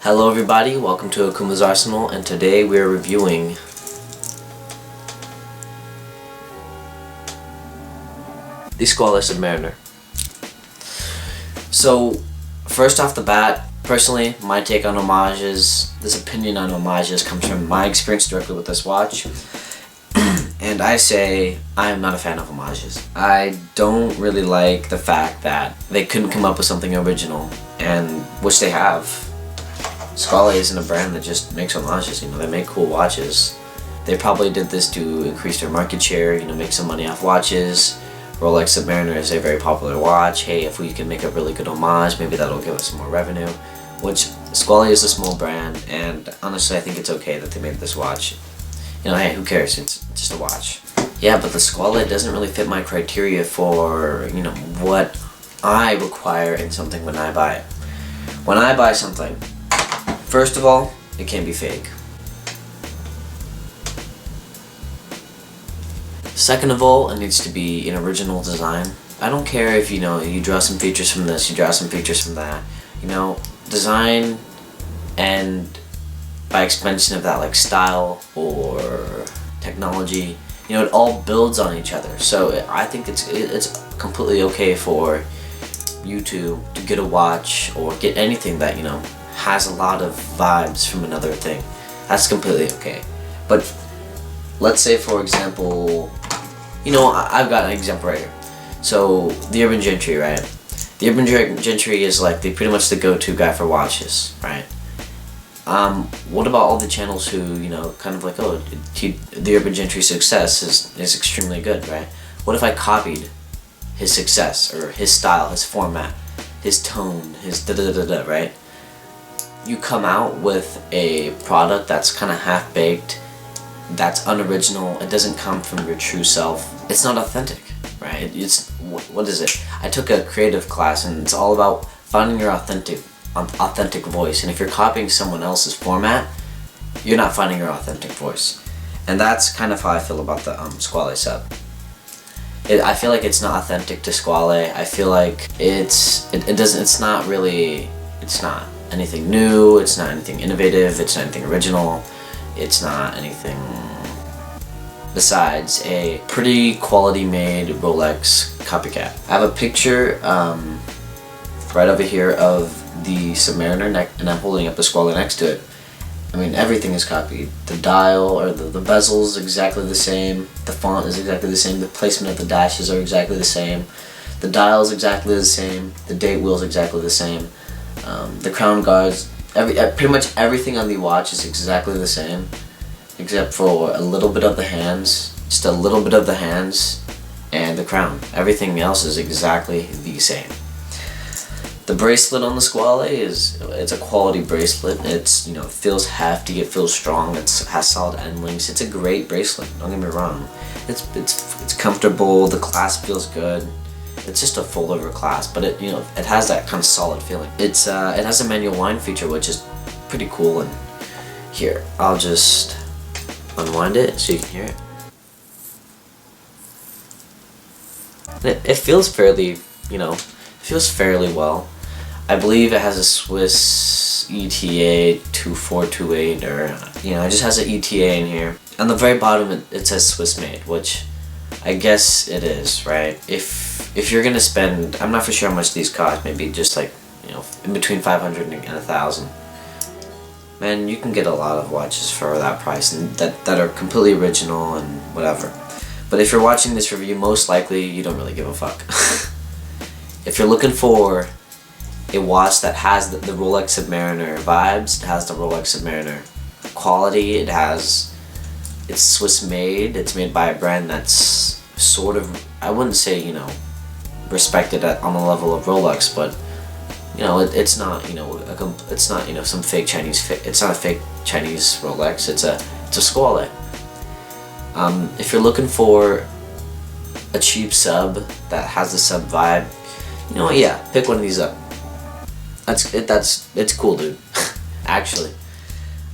Hello everybody, welcome to Akuma's Arsenal, and today we are reviewing the Squale Submariner. So, first off the bat, personally, my take on homages, this opinion on homages comes from my experience directly with this watch. And I say, I am not a fan of homages. I don't really like the fact that they couldn't come up with something original, and which they have. Squale isn't a brand that just makes homages, they make cool watches. They probably did this to increase their market share, make some money off watches. Rolex Submariner is a very popular watch. Hey, if we can make a really good homage, maybe that'll give us some more revenue. Which, Squale is a small brand, and honestly I think it's okay that they made this watch. Hey, who cares, it's just a watch. Yeah, but the Squale doesn't really fit my criteria for, what I require in something when I buy it. When I buy something, first of all, it can't be fake. Second of all, it needs to be an original design. I don't care if, you draw some features from this, you draw some features from that. Design and by extension of that, like style or technology, it all builds on each other. So I think it's completely okay for you to get a watch or get anything that, has a lot of vibes from another thing. That's completely okay. But let's say, for example, I've got an example right here. So the Urban Gentry, right? The Urban Gentry is like pretty much the go-to guy for watches, right? What about all the channels who, kind of like, oh, the Urban Gentry's success is extremely good, right? What if I copied his success, or his style, his format, his tone, his da-da-da-da, right? You come out with a product that's kind of half-baked, that's unoriginal, it doesn't come from your true self. It's not authentic, right? What is it? I took a creative class, and it's all about finding your authentic voice. And if you're copying someone else's format, you're not finding your authentic voice. And that's kind of how I feel about the Squale Sub. I feel like it's not authentic to Squale. I feel like it's not anything new, it's not anything innovative, it's not anything original, it's not anything besides a pretty quality made Rolex copycat. I have a picture right over here of the Submariner and I'm holding up the Squale next to it. Everything is copied. The dial, or the bezel is exactly the same, the font is exactly the same, the placement of the dashes are exactly the same, the dial is exactly the same, the date wheel is exactly the same. The crown guards, pretty much everything on the watch is exactly the same, except for a little bit of the hands, just a little bit of the hands, and the crown. Everything else is exactly the same. The bracelet on the Squale it's a quality bracelet. It's, it feels hefty, it feels strong, it has solid end links. It's a great bracelet, don't get me wrong. It's comfortable, the clasp feels good. It's just a fold-over clasp, but it has that kind of solid feeling. It has a manual wind feature, which is pretty cool. And here, I'll just unwind it so you can hear it. It feels fairly, well. I believe it has a Swiss ETA 2428, or it just has an ETA in here. On the very bottom, it says Swiss made, which I guess it is, right? If you're gonna spend, I'm not for sure how much these cost, maybe just like, in between 500 and 1,000. Man, you can get a lot of watches for that price, and that are completely original and whatever. But if you're watching this review, most likely you don't really give a fuck. If you're looking for a watch that has the Rolex Submariner vibes, it has the Rolex Submariner quality, it's Swiss made, it's made by a brand that's sort of, I wouldn't say, respected on the level of Rolex, but it's not, it's not, some fake Chinese, it's not a fake Chinese Rolex, it's a Squale. If you're looking for a cheap sub that has the sub vibe, yeah, pick one of these up. It's cool, dude. Actually,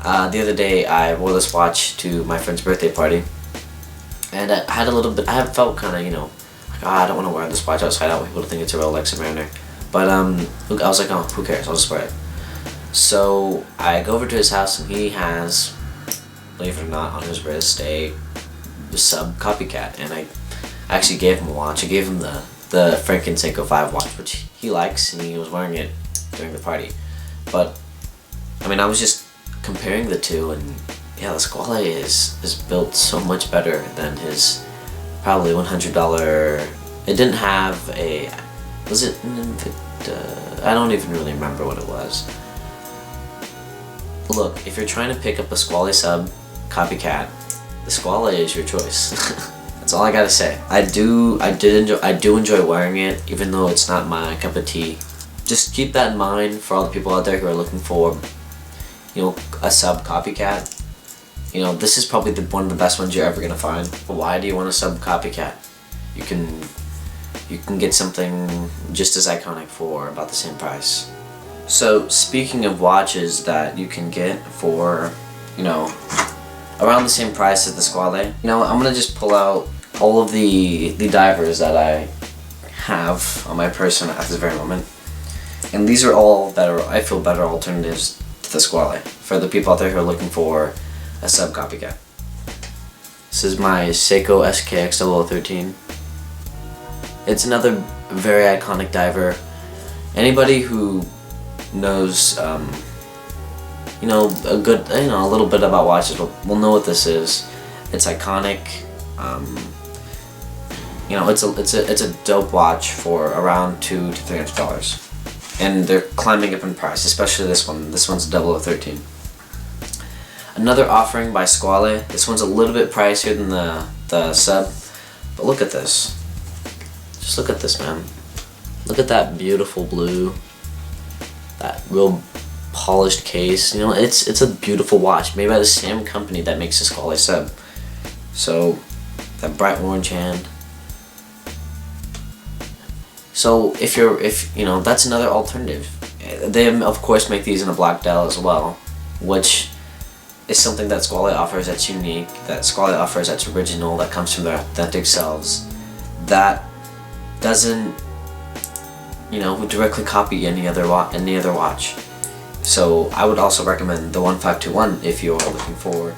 the other day I wore this watch to my friend's birthday party, and I had a little bit, I felt kind of, like, I don't want to wear this watch outside, I don't want people to think it's a Rolex Submariner. But I was like, oh, who cares, I'll just wear it. So I go over to his house and he has, believe it or not, on his wrist a sub copycat, and I actually gave him a watch. I gave him the Franken Seiko 5 watch, which he likes, and he was wearing it during the party. But I mean, I was just comparing the two, and yeah, the Squale is built so much better than his probably $100. It didn't have a, was it an Invicta? I don't even really remember what it was. Look, if you're trying to pick up a Squale sub copycat, the Squale is your choice. That's all I gotta say. I do enjoy wearing it, even though it's not my cup of tea. Just keep that in mind for all the people out there who are looking for, you know, a sub copycat. You know, this is probably one of the best ones you're ever gonna find. But why do you want a sub copycat? You can get something just as iconic for about the same price. So speaking of watches that you can get for, you know, around the same price as the Squale, you know, I'm gonna just pull out all of the divers that I have on my person at this very moment, and these are all better, I feel, better alternatives to the Squale for the people out there who are looking for a sub copycat. This is my Seiko SKX 0013. It's another very iconic diver. Anybody who knows, you know, a little bit about watches will know what this is. It's iconic. You know, it's a dope watch for around $200 to $300, and they're climbing up in price, especially this one. This one's 0013. Another offering by Squale. This one's a little bit pricier than the sub, but look at this. Just look at this, man. Look at that beautiful blue, that real polished case. You know, it's a beautiful watch made by the same company that makes the Squale sub. So that bright orange hand. So if you know, that's another alternative. They of course make these in a black dial as well, which is something that Squale offers that's unique, that Squale offers that's original, that comes from their authentic selves, that doesn't, you know, directly copy any other watch. So I would also recommend the 1521 if you are looking for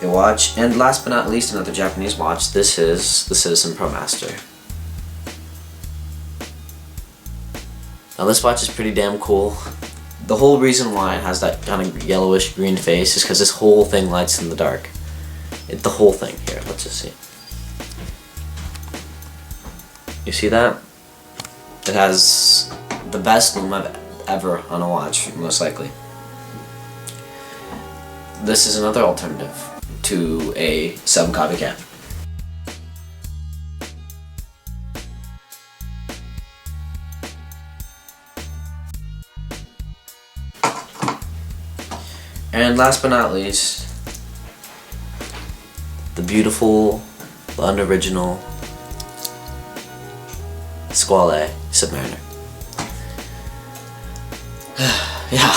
a watch. And last but not least, another Japanese watch. This is the Citizen Pro Master. Now this watch is pretty damn cool. The whole reason why it has that kind of yellowish green face is because this whole thing lights in the dark. The whole thing. Here, let's just see. You see that? It has the best lume I've ever on a watch, most likely. This is another alternative to a sub copycat. And last but not least, the beautiful, the unoriginal Squale Submariner. Yeah.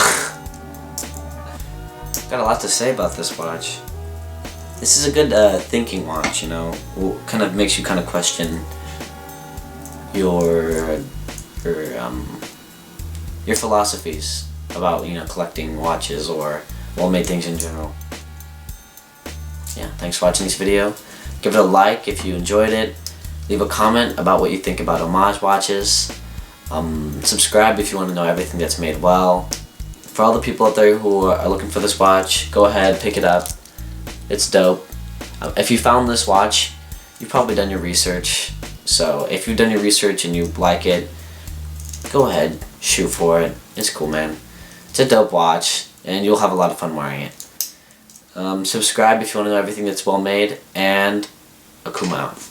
Got a lot to say about this watch. This is a good thinking watch, you know. Kind of makes you kind of question your philosophies about, you know, collecting watches or well-made things in general. Yeah, thanks for watching this video. Give it a like if you enjoyed it. Leave a comment about what you think about Homage watches. Subscribe if you want to know everything that's made well. For all the people out there who are looking for this watch, go ahead, pick it up. It's dope. If you found this watch, you've probably done your research. So if you've done your research and you like it, go ahead, shoot for it. It's cool, man. It's a dope watch, and you'll have a lot of fun wearing it. Subscribe if you want to know everything that's well made, and Akuma out.